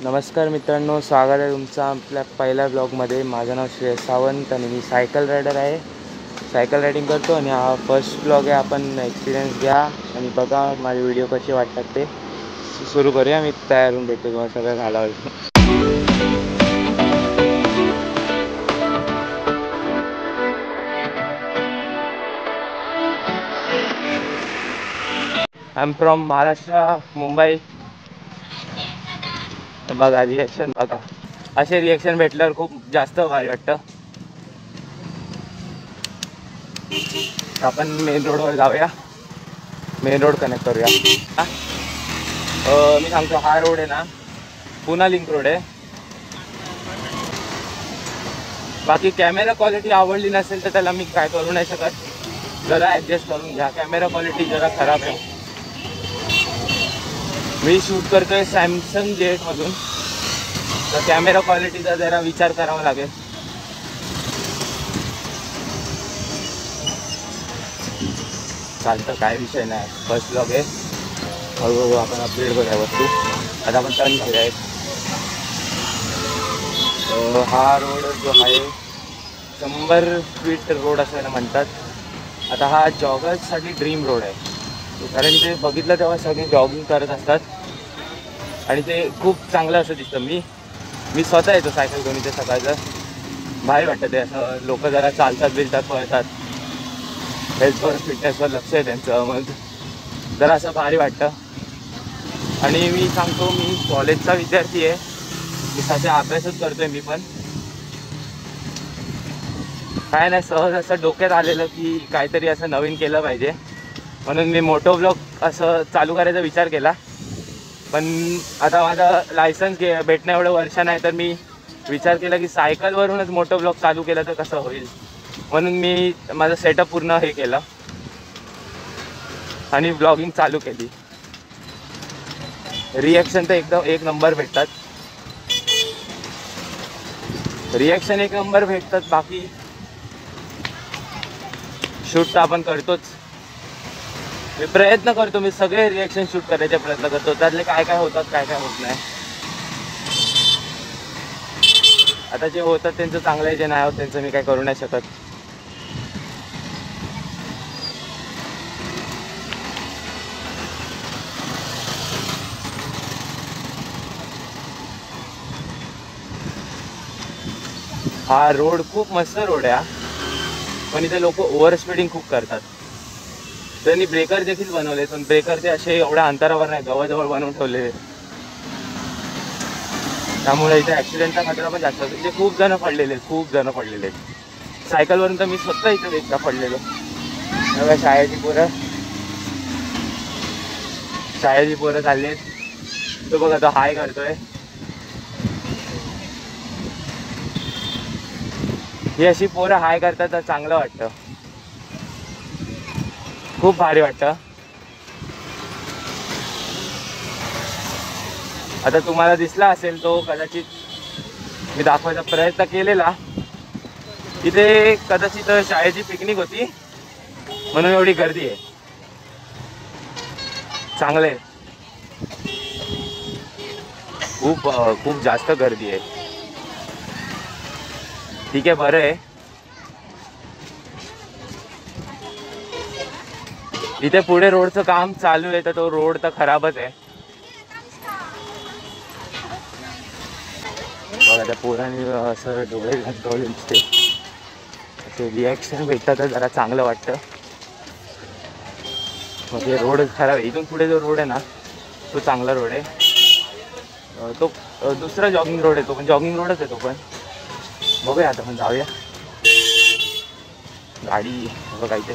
नमस्कार मित्रांनो, स्वागत आहे तुमचं आपल्या पहिल्या ब्लॉगमध्ये। माझं नाव श्रेयस सावंत आणि मी सायकल रायडर आहे। सायकल रायडिंग करतो आणि हा फर्स्ट ब्लॉग आहे। आपण एक्सपिरियन्स घ्या आणि बघा माझे व्हिडिओ कसे वाटतात ते। सुरू करूया। मी तयार होऊन भेटतो तुम्हाला सगळं झाल्यावर। I am from Maharashtra, Mumbai. बघा रिएक्शन बघा, असे रिएक्शन भेटल्यावर खूप जास्त भारी वाटतं। आपण मेन रोडवर जाऊया, मेन रोड कनेक्ट करूया। मी सांगतो, हा रोड आहे ना पुणा लिंक रोड आहे। बाकी कॅमेरा क्वालिटी आवडली नसेल तर त्याला मी काय करू नाही शकत, जरा ॲडजस्ट करून घ्या। कॅमेरा क्वालिटी जरा खराब आहे। मी शूट करतोय सॅमसंग J8 मधून, तर कॅमेरा क्वालिटीचा जरा विचार करावा लागेल। चालतं, काय विषय नाही, फर्स्ट ब्लॉग आहे, हळूहळू आपण अपडेट करूया वस्तू। आता आपण टर्न घेऊया। हा रोड जो आहे 100 फीट रोड असं म्हणतात। आता हा जॉगर्ससाठी ड्रीम रोड आहे, कारण ते बघितलं तेव्हा सगळे जॉगिंग करत असतात आणि ते खूप चांगलं असं दिसतं। मी स्वतः येतो सायकल घेऊन इथे सकाळचं, भारी वाटतं ते। असं लोक जरा चालतात, बिलतात, पळतात, हेल्थवर फिटनेसवर लक्ष आहे त्यांचं, मग जरा असं भारी वाटतं। आणि मी सांगतो, मी कॉलेजचा विद्यार्थी आहे, मी सध्या अभ्यासच करतोय। मी पण काय नाही, सहज असं डोक्यात आलेलं की काहीतरी असं नवीन केलं पाहिजे, म्हणून मी मोटो ब्लॉग असं चालू करायचा विचार केला। पण आता माझं लायसन्स भेटणं एवढं वर्ष नाही, तर मी विचार केला की सायकलवरूनच मोटो ब्लॉग चालू केलं तर कसं होईल, म्हणून मी माझं सेटअप पूर्ण हे केलं आणि ब्लॉगिंग चालू केली। रिॲक्शन तर एकदम एक नंबर भेटतात, रिॲक्शन एक नंबर भेटतात। बाकी शूट तर आपण करतोच, मी प्रयत्न करतो, मी सगळे रिॲक्शन शूट करायचे प्रयत्न करतो, त्यातले काय काय होतात काय काय होत नाही। आता जे होतात त्यांचं चांगलं आहे, जे नाही होत त्यांचं मी काय करू नाही शकत। हा रोड खूप मस्त रोड आहे, पण इथे लोक ओव्हर स्पीडिंग खूप करतात। त्यांनी ब्रेकर देखील बनवले, पण ब्रेकर ते असे एवढ्या अंतरावर नाही, जवळजवळ बनवून ठेवले, त्यामुळे इथे ॲक्सिडेंटचा खतरा पण जास्त असतो। इथे खूप जण पडलेले आहेत, सायकलवरून तर मी स्वतः इथे एकदा पडलेलो। तेव्हा शाळेची पोरं चालली आहेत, तो बघा तो हाय करतोय। ही अशी पोरं हाय करतात तर चांगलं वाटतं, खूप भारी वाटतं। आता तुम्हाला दिसला असेल तो, कदाचित मी दाखवायचा प्रयत्न केलेला, इथे कदाचित शाळेची पिकनिक होती म्हणून एवढी गर्दी आहे। चांगलं आहे, खूप जास्त गर्दी आहे। ठीक आहे, बरं आहे। इथे पुढे रोडचं काम चालू आहे, तर तो रोड तर खराबच आहे। बघा त्या पोरांनी असं डोळे घालवले, असे रिॲक्शन भेटतात तर जरा चांगलं वाटतं। म्हणजे रोड खराब आहे, इथून पुढे जो रोड आहे ना तो चांगला रोड आहे। तो दुसरा जॉगिंग रोड आहे, तो पण जॉगिंग रोडच आहे तो पण। बघूया आता पण जाऊया। गाडी बघा, इथे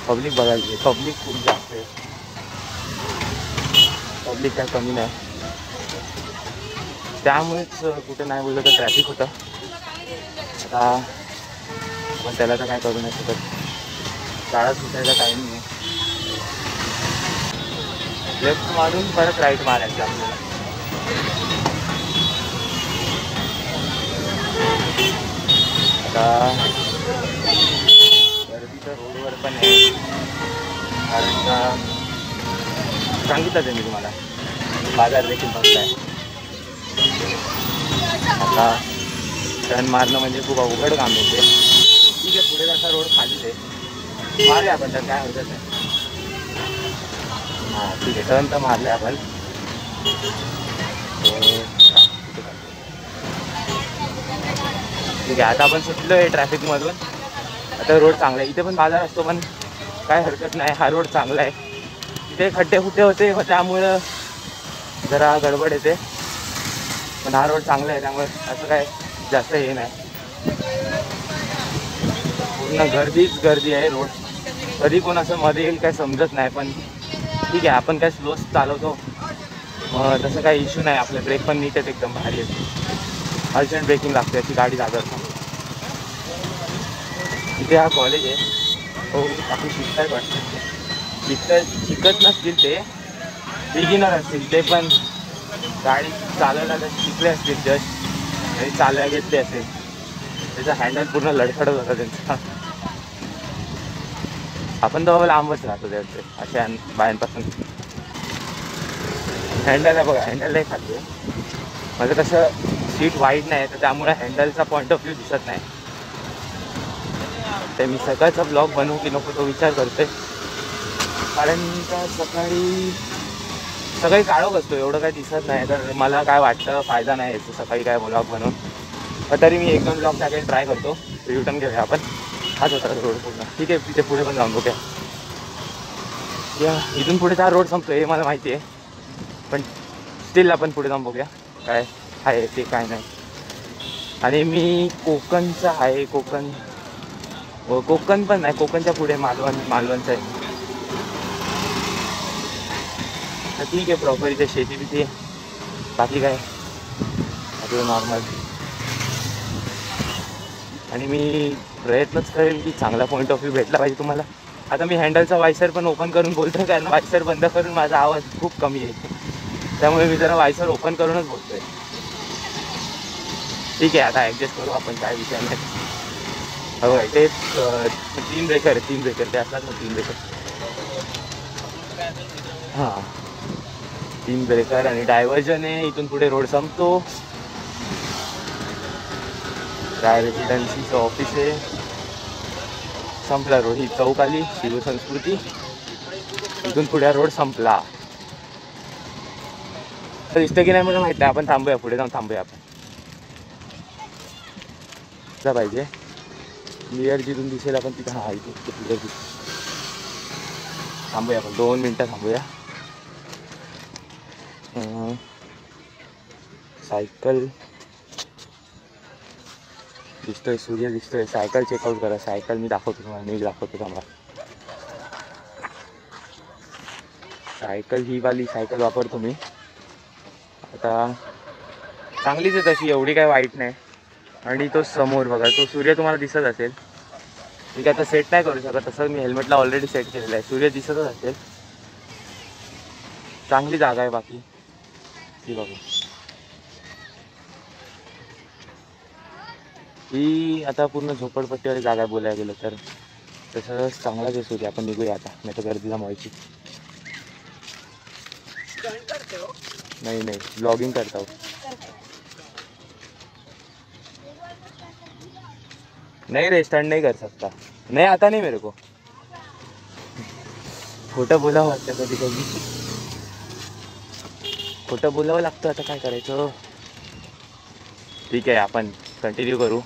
पब्लिक बघायची, पब्लिक खूप जास्त आहे, पब्लिक काय कमी नाही, त्यामुळेच कुठे नाही बोललं तर ट्रॅफिक होतं। आता पण त्याला तर काय करू नाही शकत, शाळा सुटायचा टाईम आहे। लेफ्ट मारून परत राईट मारायचं आपल्याला। आता गर्दी तर रोडवर पण आहे, कारण का सांगितलं ते मी तुम्हाला, बाजार देखील बघताय। आता टर्न मारणं म्हणजे खूप अवघड काम येते. ठीक आहे, पुढे जसा रोड खाली आहे, मारले आपण तर काय हरकत नाही. हां ठीक आहे, टर्न तर मारले आपण. ठीक आहे, आता आपण सुटलो आहे ट्रॅफिकमधून. आता रोड चांगला आहे, इथे पण बाजार असतो पण काय हरकत नाही, हा रोड चांगला आहे. इथे खड्डे खुड्डे होते त्यामुळं जरा गडबड येते, पण हा रोड चांगला आहे त्यामुळे असं काय जास्त हे नाही. पूर्ण गर्दीच गर्दी आहे, रोड कधी कोण असं मध्ये येईल काय समजत नाही. पण ठीक आहे, आपण काय स्लो चालवतो, तसं काही इश्यू नाही. आपले ब्रेक पण नीट आहेत, एकदम भारी आहेत. अर्जंट ब्रेकिंग लागते अशी गाडी जातात. इथे हा कॉलेज आहे. हो, आपण शिकतायत वाटतं, शिकत नसतील ते, बिगिनर असतील ते, पण गाडी चालवायला शिकले असतील जस्ट आणि चालवायला घेतले असेल. त्याचा हँडल पूर्ण लडखडत होता त्यांचा. आपण तर बाबा लांबच राहतो त्याचे अशा बायांपासून. हँडल आहे बघा, हँडल नाही खाली आहे माझं. कसं सीट वाईड नाही तर त्यामुळे हँडलचा पॉईंट ऑफ व्ह्यू दिसत नाही. ते मी सकाळचा ब्लॉग बनवू की नको तो विचार करते, कारण का सकाळी काळोख असतो, एवढं काही दिसत नाही. तर मला काय वाटतं फायदा नाही याचं सकाळी काय ब्लॉग बनवून. पण तरी मी 1-2 ब्लॉग टाकायला ट्राय करतो. रिटर्न घेऊया आपण. हाच होता रोड पूर्ण. ठीक आहे, तिथे पुढे पण जाऊन बघूया. या इथून पुढे हा रोड संपतो हे मला माहिती आहे, पण स्टील आपण पुढे जाऊन बघूया काय आहे ते काय नाही. आणि मी कोकणचा आहे, कोकण पण नाही, कोकणच्या पुढे मालवणचं आहे. तर ठीक आहे, प्रॉपर इथे शेती बिती, बाकी काय आपलं नॉर्मल. आणि मी प्रयत्नच करेल की चांगला पॉईंट ऑफ व्ह्यू भेटला पाहिजे तुम्हाला. आता मी हँडलचा वायसर पण ओपन करून बोलतो, कारण वायसर बंद करून माझा आवाज खूप कमी येतो, त्यामुळे मी जरा वायसर ओपन करूनच बोलतोय. ठीक आहे, आता ॲडजस्ट करू आपण, काय विषय नाही. हो ते 3 ब्रेकर ते असतात ना 3 ब्रेकर. हां 3 ब्रेकर आणि डायव्हर्जन आहे. इथून पुढे रोड संपतो. काय रेसिडेन्सीचं ऑफिस आहे, संपला रोड. ही चौक आली, शिवसंस्कृती. इथून पुढे रोड संपला. दिसतं की नाही मला माहिती आहे. आपण थांबूया, पुढे जाऊन थांबूया आपण. पाहिजे क्लिअर जिथून दिसेल आपण तिथं. हा इथे क्लिअर दिसेल. थांबूया आपण 2 मिनटं थांबूया. सायकल दिसतोय, सूर्य दिसतोय. सायकल चेकआउट करा. सायकल मी दाखवतो तुम्हाला, नीट दाखवतो थांबा. सायकल ही वाली सायकल वापरतो मी आता. चांगलीच आहे तशी, एवढी काय वाईट नाही. आणि तो समोर बघा, तो सूर्य तुम्हाला दिसत असेल. मी काय आता सेट नाही करू शकत, तसं मी हेल्मेटला ऑलरेडी सेट केलेलं आहे. सूर्य दिसतच असेल. चांगली जागा आहे. बाकी ती बघा, ही आता पूर्ण झोपडपट्टीवाली जागा आहे बोलायला गेलं तर. तसं चांगलाच आहे सूर्य. आपण निघूया आता, नाही तर गर्दी जमवायची. नहीं ब्लॉगिंग करता हूँ. नहीं रे, स्टंट नहीं कर सकता. नहीं आता नहीं मेरे को. खोटं बोलावं वाटतं कधी कधी. खोटं बोलावं लागतं, आता काय करायचं. ठीक आहे, आपण कंटिन्यू करू.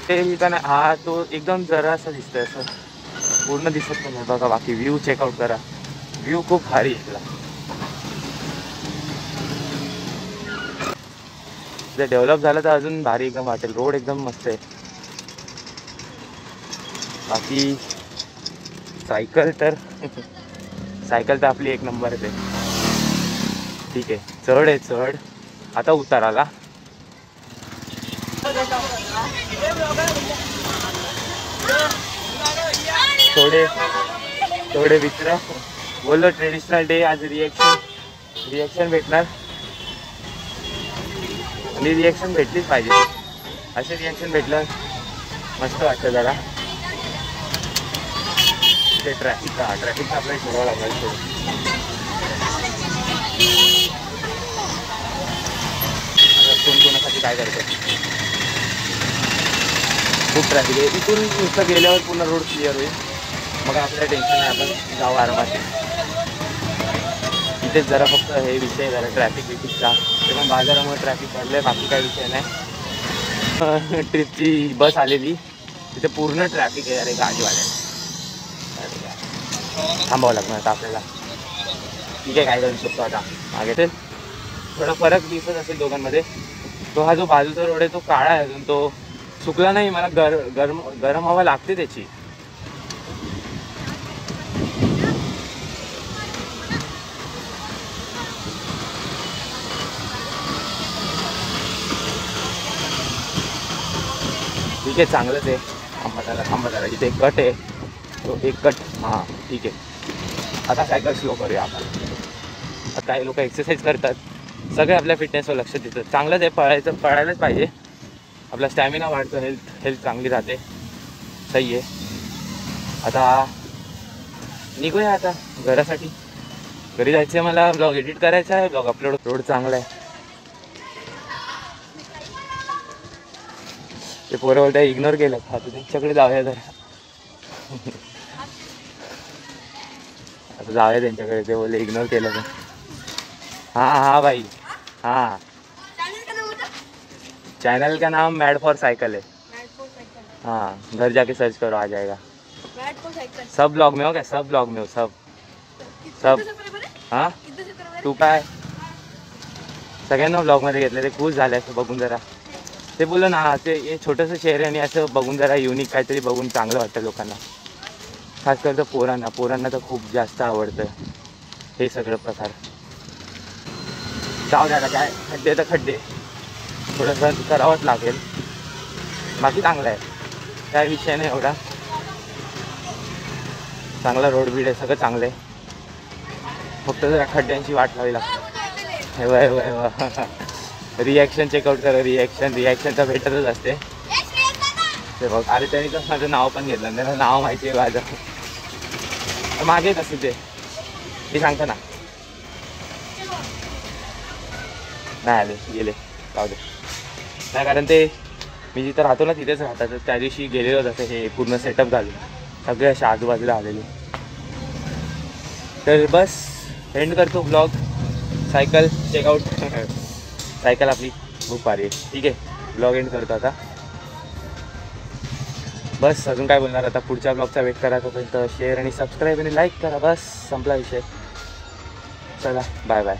ते का नाही, हा तो एकदम जरासा दिसतोय, असं पूर्ण दिसत नाही बघा. बाकी व्ह्यू चेकआउट करा. व्ह्यू खूप भारी आहे. जर डेव्हलप झालं तर अजून भारी एकदम वाटेल. रोड एकदम मस्त आहे. बाकी सायकल तर आपली एक नंबर आहे. ठीक आहे, चढ आहे चढ. आता उतार आला. थोडे मित्र बोललो ट्रेडिशनल डे आज. रिएक्शन भेटणार आणि रिएक्शन भेटलीच पाहिजे. असे रिएक्शन भेटलं मस्त वाटतं जरा. ते ट्रॅफिकचा आपल्याला सोडावं लागणार. की काय करतो. खूप ट्रॅफिक आहे इथून. नुसतं गेल्यावर पूर्ण रोड क्लिअर होईल, मग आपल्याला टेन्शन नाही, आपण जाऊ आरामात. इथेच जरा फक्त हे विषय झाला ट्रॅफिक बिफिकचा, ते पण बाजारामुळे ट्रॅफिक पडलं, बाकी काही विषय नाही. ट्रिपची बस आलेली, तिथे पूर्ण ट्रॅफिक आहे. अरे गाडीवाल्या थांबावं लागणार आता आपल्याला. ठीक आहे, काय करू शकतो आता. मागे ते थोडा फरक दिसत असेल दोघांमध्ये. तो हा जो बाजूचा रोड आहे तो काळा आहे अजून, तो सुकला नाही. मला गरम हवा लागते त्याची. ठीक आहे, चांगलंच आहे. थांबा जरा इथे एक कट आहे, तो एक कट. हां ठीक आहे. आता सायकल स्लो करूया आपण. आता काही लोक एक्सरसाइज करतात, सगळे आपल्या फिटनेसवर लक्ष देतात. चांगलंच आहे, पळायलाच पाहिजे. आपला स्टॅमिना वाढतो, हेल्थ चांगली राहते. सही आहे. आता निघूया आता घरासाठी. घरी जायचं आहे मला, ब्लॉग एडिट करायचा आहे, ब्लॉग अपलोड. रोड चांगला आहे. ते पोरं बोलता इग्नोर केलं. आता त्यांच्याकडे जाऊया जरा. आता जाऊया त्यांच्याकडे. ते बोलले इग्नोर केलं तर. हाँ भाई, हाँ चैनल का नाम मैड फॉर साइकिल है. हाँ, घर जाके सर्च करो, आ जाएगा. सब ब्लॉग में हो क्या? सब ब्लॉग में हो, सब. हाँ तू काय सगळ्यांना ब्लॉगमध्ये घेतलं. ते खुश झाले असं बघून जरा. ते बोललं ना, ते हे छोटंसं शहर आहे आणि असं बघून जरा युनिक काहीतरी बघून चांगलं वाटतं लोकांना. खास कर तर पोरांना तर खूप जास्त आवडतं हे सगळं प्रकार. जाऊ द्या काय, खड्डे तर खड्डे, थोडंसं करावंच लागेल. बाकी चांगलं आहे, काय विषय नाही एवढा. चांगला रोड बीड आहे, सगळं चांगलं आहे. फक्त जरा खड्ड्यांची वाट लावावी लागते. वय रिॲक्शन चेकआउट करा. रिॲक्शन तर भेटतच असते. ते बघ, अरे त्यांनी तर माझं नाव पण घेतलं, त्यांना नाव माहिती आहे माझं. मागे कसं ते सांगतो ना. नाही आले, गेले, जाऊ दे. नाही, कारण ते मी जिथं राहतो ना तिथेच राहतात. त्या दिवशी गेलेलो तसं हे पूर्ण सेटअप घालून सगळे असे आजूबाजूला आलेले. तर बस एंड करतो ब्लॉग. Cycle checkout. सायकल आपली खूप भारी आहे. ठीक आहे, ब्लॉग एंड करतो आता. बस अजून काय बोलणार आता. पुढच्या ब्लॉगचा वेट करा. तोपर्यंत शेअर आणि सबस्क्राईब आणि लाईक करा. बस संपला विषय. चला बाय बाय.